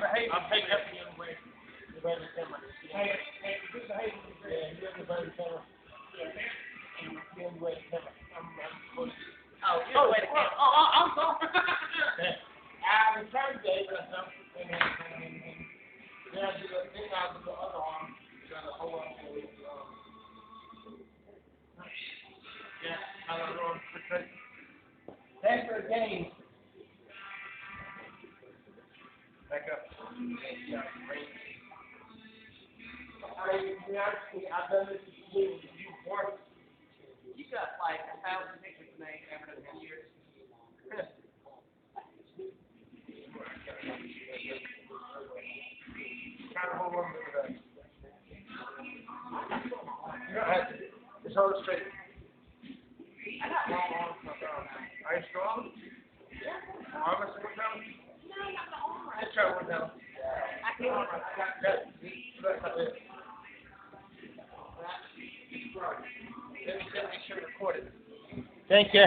I'll take that for you anyway. The baby camera. Hey, good behavior. Yeah, you're the baby camera. You're the baby camera. Oh, you're the way to camera. Oh, I'm sorry. I returned Dave or something, and then I do the other arm, trying to hold on to it. Yeah, I don't know. Thanks for the game. Back up. I've done this with you once. You got like 1,000 pictures to make after 10 years. Trying to hold on to that. You don't have to. Just hold it straight. I got long arms myself. Are you strong? Yeah. Arm us one time? No, not the arm. Let's try one time. I can't. That's it. Let me sure to record it. Thank you.